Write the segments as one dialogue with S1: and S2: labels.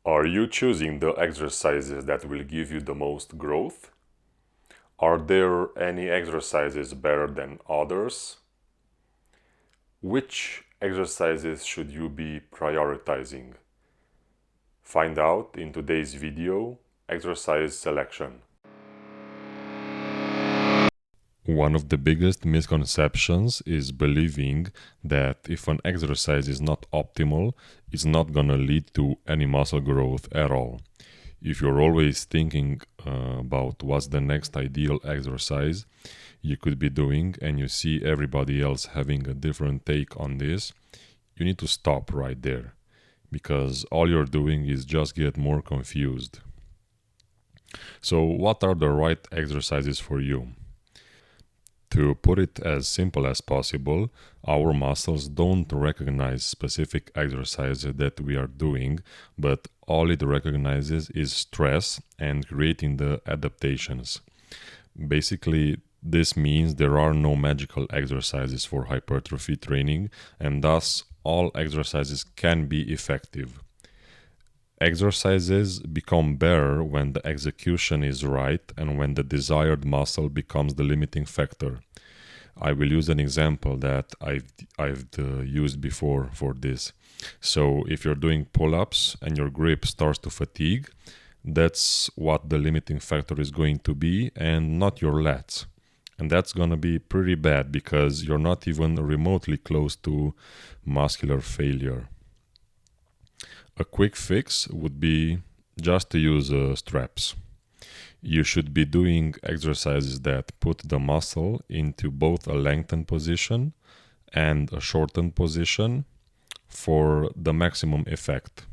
S1: Are you choosing the exercises that will give you the most growth? Are there any exercises better than others? Which exercises should you be prioritizing? Find out in today's video, exercise selection. One of the biggest misconceptions is believing that if an exercise is not optimal, it's not gonna lead to any muscle growth at all. If you're always thinking about what's the next ideal exercise you could be doing and you see everybody else having a different take on this, you need to stop right there, because all you're doing is just get more confused. So what are the right exercises for you? To put it as simple as possible, our muscles don't recognize specific exercises that we are doing, but all it recognizes is stress and creating the adaptations. Basically, this means there are no magical exercises for hypertrophy training, and thus all exercises can be effective. Exercises become better when the execution is right and when the desired muscle becomes the limiting factor. I will use an example that I've used before for this. So if you're doing pull-ups and your grip starts to fatigue, that's what the limiting factor is going to be, and not your lats. And that's going to be pretty bad because you're not even remotely close to muscular failure. A quick fix would be just to use straps. You should be doing exercises that put the muscle into both a lengthened position and a shortened position for the maximum effect.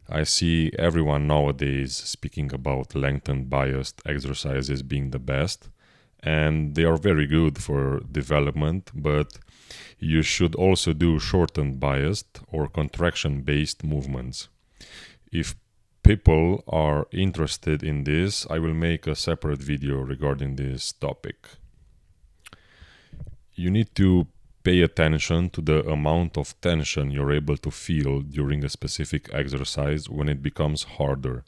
S1: I see everyone nowadays speaking about lengthened biased exercises being the best, and they are very good for development, but you should also do shortened biased or contraction based movements. If people are interested in this, I will make a separate video regarding this topic. You need to pay attention to the amount of tension you're able to feel during a specific exercise when it becomes harder.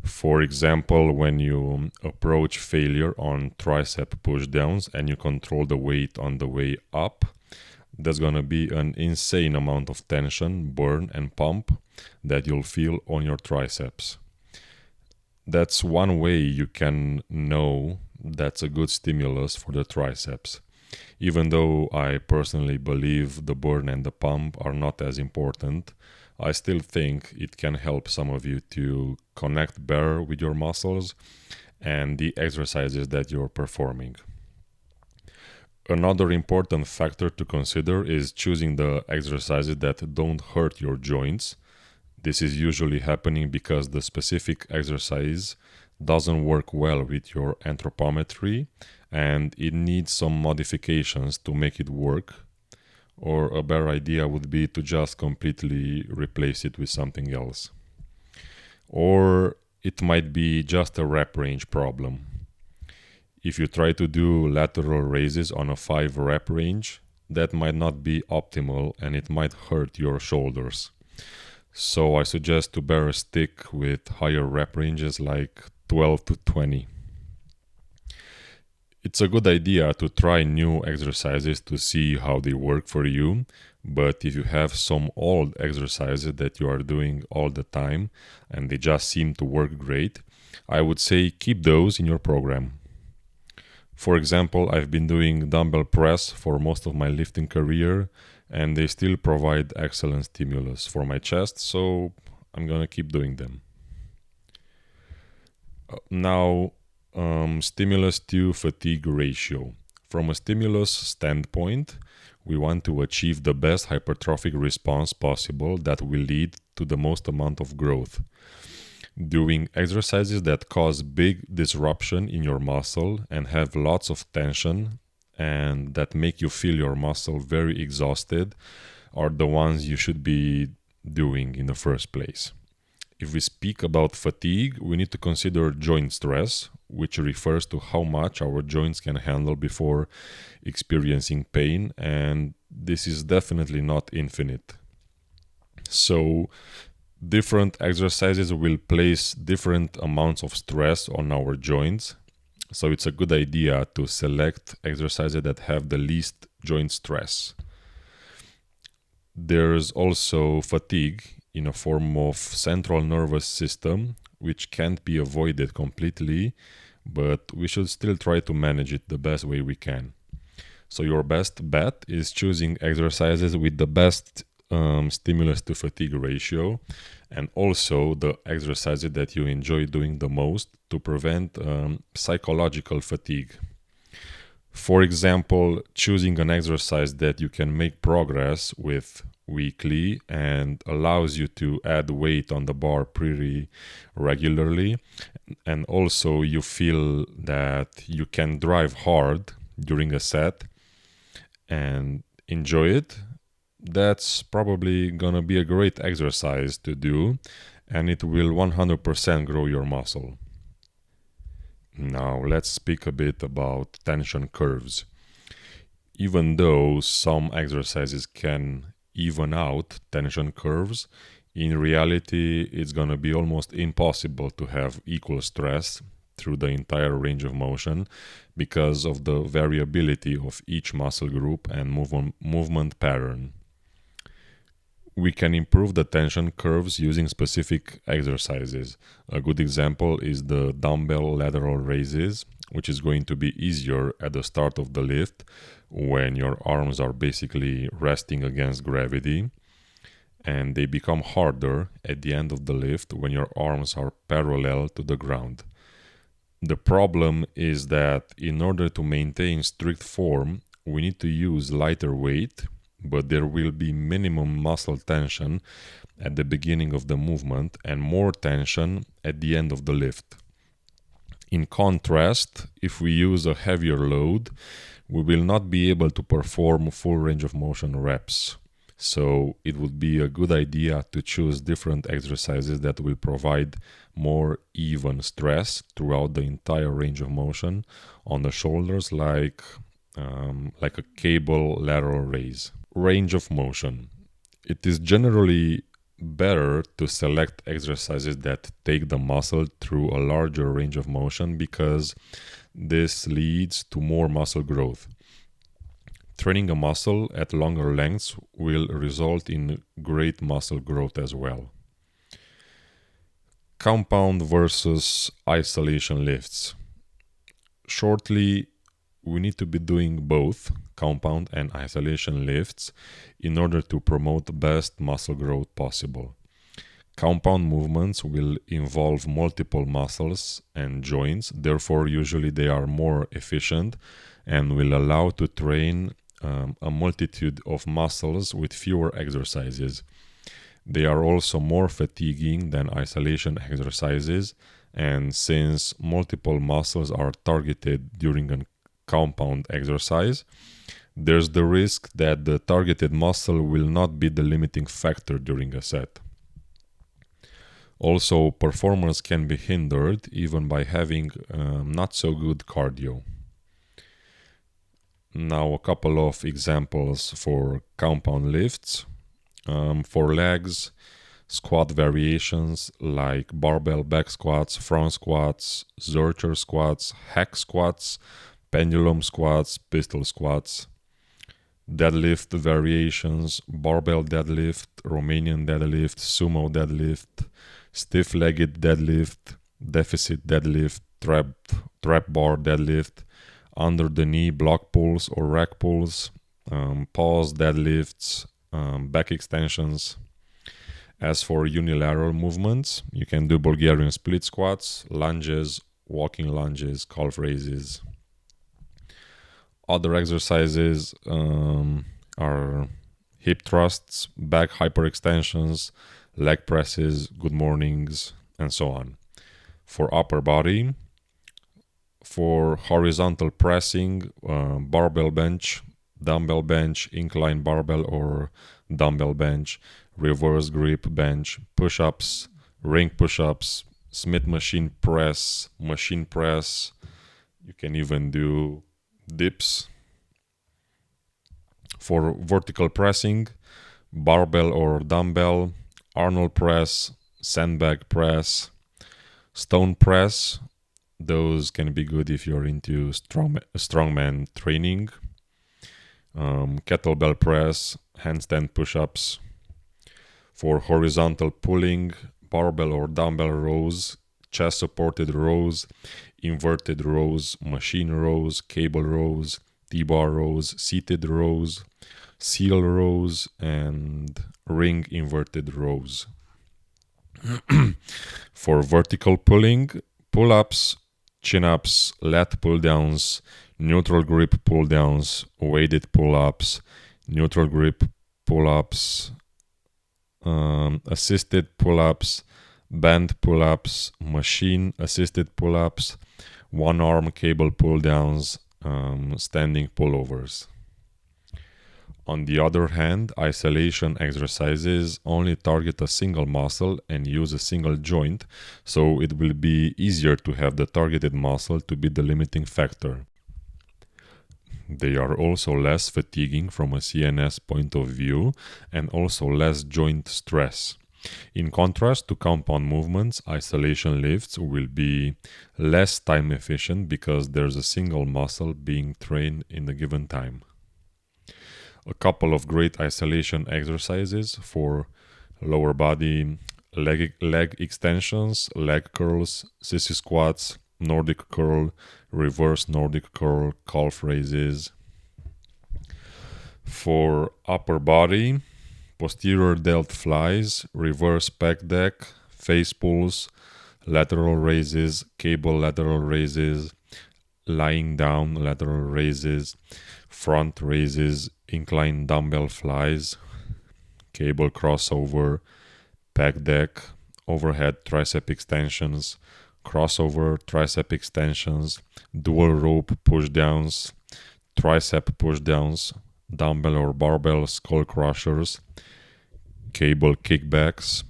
S1: For example, when you approach failure on tricep pushdowns and you control the weight on the way up, there's gonna be an insane amount of tension, burn, and pump that you'll feel on your triceps. That's one way you can know that's a good stimulus for the triceps. Even though I personally believe the burn and the pump are not as important, I still think it can help some of you to connect better with your muscles and the exercises that you're performing. Another important factor to consider is choosing the exercises that don't hurt your joints. This is usually happening because the specific exercise doesn't work well with your anthropometry and it needs some modifications to make it work. Or a better idea would be to just completely replace it with something else. Or it might be just a rep range problem. If you try to do lateral raises on a 5 rep range, that might not be optimal and it might hurt your shoulders. So I suggest to better stick with higher rep ranges like 12 to 20. It's a good idea to try new exercises to see how they work for you, but if you have some old exercises that you are doing all the time and they just seem to work great, I would say keep those in your program. For example, I've been doing dumbbell press for most of my lifting career and they still provide excellent stimulus for my chest, so I'm gonna keep doing them. Now, stimulus to fatigue ratio. From a stimulus standpoint, we want to achieve the best hypertrophic response possible that will lead to the most amount of growth. Doing exercises that cause big disruption in your muscle and have lots of tension and that make you feel your muscle very exhausted are the ones you should be doing in the first place. If we speak about fatigue, we need to consider joint stress, which refers to how much our joints can handle before experiencing pain, and this is definitely not infinite. So Different exercises will place different amounts of stress on our joints, so it's a good idea to select exercises that have the least joint stress. There's also fatigue in a form of central nervous system, which can't be avoided completely, but we should still try to manage it the best way we can. So your best bet is choosing exercises with the best stimulus to fatigue ratio, and also the exercises that you enjoy doing the most to prevent psychological fatigue. For example, choosing an exercise that you can make progress with weekly and allows you to add weight on the bar pretty regularly, and also you feel that you can drive hard during a set and enjoy it, that's probably gonna be a great exercise to do, and it will 100% grow your muscle. Now let's speak a bit about tension curves. Even though some exercises can even out tension curves, in reality it's gonna be almost impossible to have equal stress through the entire range of motion because of the variability of each muscle group and movement pattern. We can improve the tension curves using specific exercises. A good example is the dumbbell lateral raises, which is going to be easier at the start of the lift when your arms are basically resting against gravity, and they become harder at the end of the lift when your arms are parallel to the ground. The problem is that in order to maintain strict form, we need to use lighter weight, but there will be minimum muscle tension at the beginning of the movement and more tension at the end of the lift. In contrast, if we use a heavier load, we will not be able to perform full range of motion reps. So it would be a good idea to choose different exercises that will provide more even stress throughout the entire range of motion on the shoulders, like a cable lateral raise. Range of motion. It is generally better to select exercises that take the muscle through a larger range of motion because this leads to more muscle growth. Training a muscle at longer lengths will result in great muscle growth as well. Compound versus isolation lifts. Shortly, we need to be doing both compound and isolation lifts in order to promote the best muscle growth possible. Compound movements will involve multiple muscles and joints, therefore usually they are more efficient and will allow to train a multitude of muscles with fewer exercises. They are also more fatiguing than isolation exercises, and since multiple muscles are targeted during a compound exercise, there's the risk that the targeted muscle will not be the limiting factor during a set. Also, performance can be hindered even by having not so good cardio. Now, a couple of examples for compound lifts. For legs, squat variations like barbell back squats, front squats, Zercher squats, hack squats, pendulum squats, pistol squats. Deadlift variations, barbell deadlift, Romanian deadlift, sumo deadlift, stiff-legged deadlift, deficit deadlift, trap bar deadlift, under the knee block pulls or rack pulls, pause deadlifts, back extensions. As for unilateral movements, you can do Bulgarian split squats, lunges, walking lunges, calf raises. Other exercises are hip thrusts, back hyperextensions, leg presses, good mornings, and so on. For upper body, for horizontal pressing, barbell bench, dumbbell bench, incline barbell or dumbbell bench, reverse grip bench, push-ups, ring push-ups, Smith machine press. You can even do dips. For vertical pressing, barbell or dumbbell, Arnold press, sandbag press, stone press. Those can be good if you're into strongman training. Kettlebell press, handstand push-ups. For horizontal pulling, barbell or dumbbell rows, chest supported rows, inverted rows, machine rows, cable rows, T-bar rows, seated rows, seal rows, and ring inverted rows. For vertical pulling, pull-ups, chin-ups, lat pull-downs, neutral grip pull-downs, weighted pull-ups, neutral grip pull-ups, assisted pull-ups, band pull-ups, machine assisted pull-ups, one arm cable pull-downs, standing pullovers. On the other hand, isolation exercises only target a single muscle and use a single joint, so it will be easier to have the targeted muscle to be the limiting factor. They are also less fatiguing from a CNS point of view and also less joint stress. In contrast to compound movements, isolation lifts will be less time efficient because there's a single muscle being trained in a given time. A couple of great isolation exercises for lower body: leg extensions, leg curls, sissy squats, Nordic curl, reverse Nordic curl, calf raises. For upper body, posterior delt flies, reverse pec deck, face pulls, lateral raises, cable lateral raises, lying down lateral raises, front raises, incline dumbbell flies, cable crossover, pec deck, overhead tricep extensions, crossover tricep extensions, dual rope pushdowns, tricep pushdowns, dumbbell or barbell skull crushers, cable kickbacks,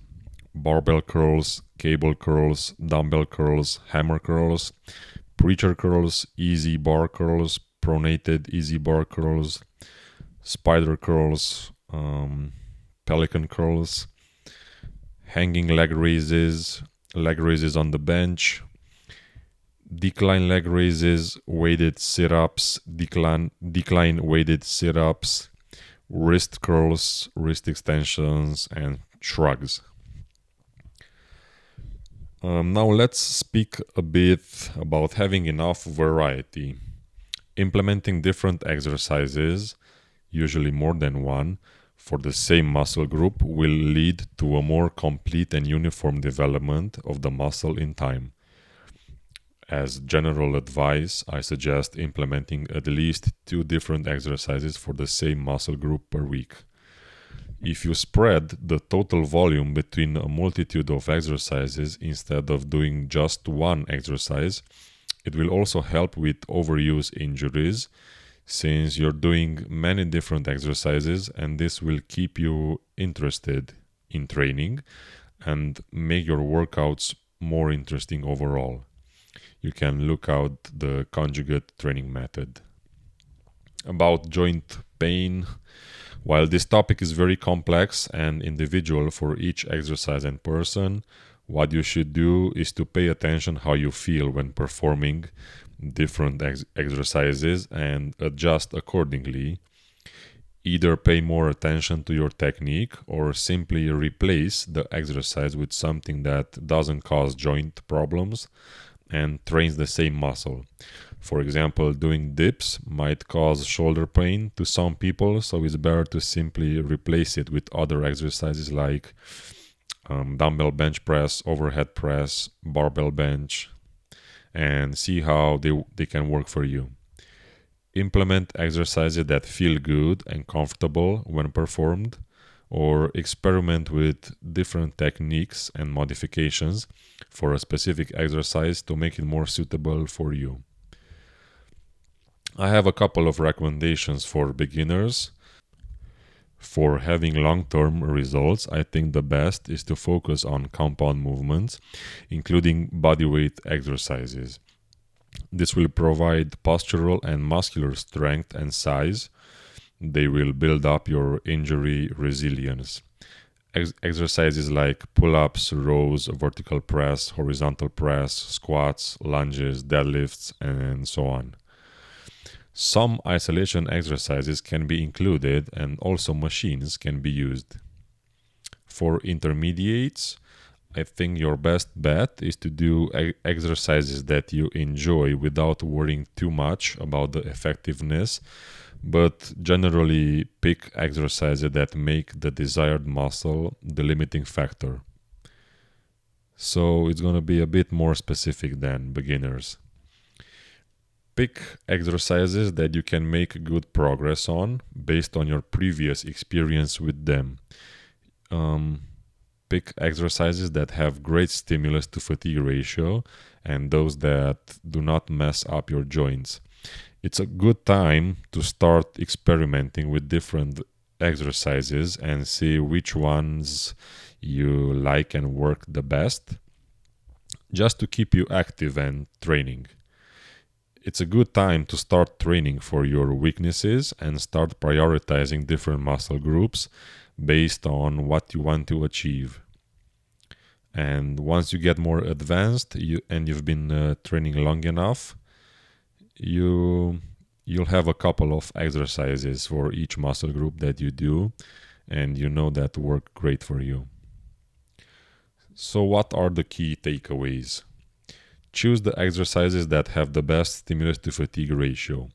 S1: barbell curls, cable curls, dumbbell curls, hammer curls, preacher curls, easy bar curls, pronated easy bar curls, spider curls, pelican curls, hanging leg raises on the bench, decline leg raises, weighted sit-ups, decline weighted sit-ups, wrist curls, wrist extensions, and shrugs. Now let's speak a bit about having enough variety. Implementing different exercises, usually more than one, for the same muscle group will lead to a more complete and uniform development of the muscle in time. As general advice, I suggest implementing at least 2 different exercises for the same muscle group per week. If you spread the total volume between a multitude of exercises instead of doing just one exercise, it will also help with overuse injuries, since you're doing many different exercises, and this will keep you interested in training and make your workouts more interesting overall. You can look out the conjugate training method. About joint pain, while this topic is very complex and individual for each exercise and person, what you should do is to pay attention how you feel when performing different exercises and adjust accordingly. Either pay more attention to your technique or simply replace the exercise with something that doesn't cause joint problems and trains the same muscle. For example, doing dips might cause shoulder pain to some people, so it's better to simply replace it with other exercises like dumbbell bench press, overhead press, barbell bench, and see how they can work for you. Implement exercises that feel good and comfortable when performed, or experiment with different techniques and modifications for a specific exercise to make it more suitable for you. I have a couple of recommendations for beginners. For having long-term results, I think the best is to focus on compound movements, including bodyweight exercises. This will provide postural and muscular strength and size. They will build up your injury resilience. exercises like pull-ups, rows, vertical press, horizontal press, squats, lunges, deadlifts, and so on. Some isolation exercises can be included, and also machines can be used. For intermediates, I think your best bet is to do exercises that you enjoy without worrying too much about the effectiveness, but generally pick exercises that make the desired muscle the limiting factor. So it's going to be a bit more specific than beginners. Pick exercises that you can make good progress on based on your previous experience with them. Pick exercises that have great stimulus to fatigue ratio and those that do not mess up your joints. It's a good time to start experimenting with different exercises and see which ones you like and work the best, just to keep you active and training. It's a good time to start training for your weaknesses and start prioritizing different muscle groups based on what you want to achieve. And once you get more advanced and you've been training long enough, you'll have a couple of exercises for each muscle group that you do, and you know that work great for you. So what are the key takeaways? Choose the exercises that have the best stimulus to fatigue ratio.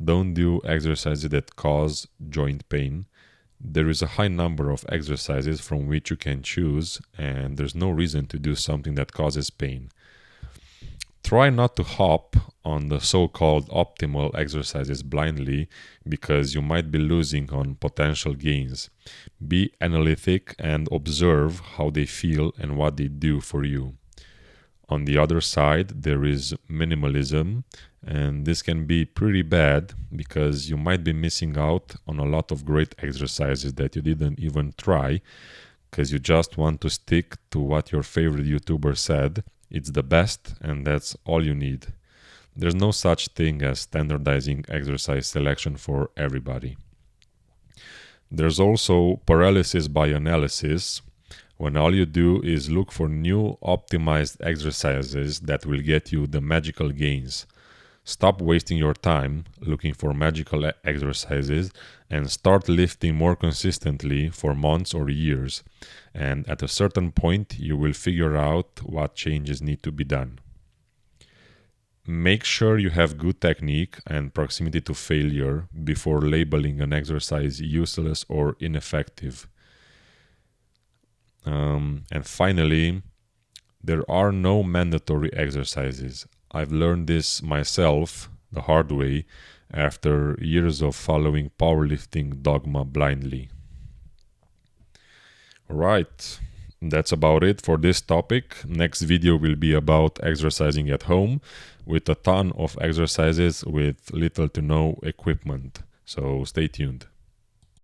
S1: Don't do exercises that cause joint pain. There is a high number of exercises from which you can choose, and there's no reason to do something that causes pain. Try not to hop on the so-called optimal exercises blindly, because you might be losing on potential gains. Be analytic and observe how they feel and what they do for you. On the other side, there is minimalism, and this can be pretty bad because you might be missing out on a lot of great exercises that you didn't even try because you just want to stick to what your favorite YouTuber said. It's the best, and that's all you need. There's no such thing as standardizing exercise selection for everybody. There's also paralysis by analysis, when all you do is look for new optimized exercises that will get you the magical gains. Stop wasting your time looking for magical exercises and start lifting more consistently for months or years. And at a certain point, you will figure out what changes need to be done. Make sure you have good technique and proximity to failure before labeling an exercise useless or ineffective. And finally, there are no mandatory exercises. I've learned this myself the hard way after years of following powerlifting dogma blindly. Alright, that's about it for this topic. Next video will be about exercising at home with a ton of exercises with little to no equipment. So stay tuned.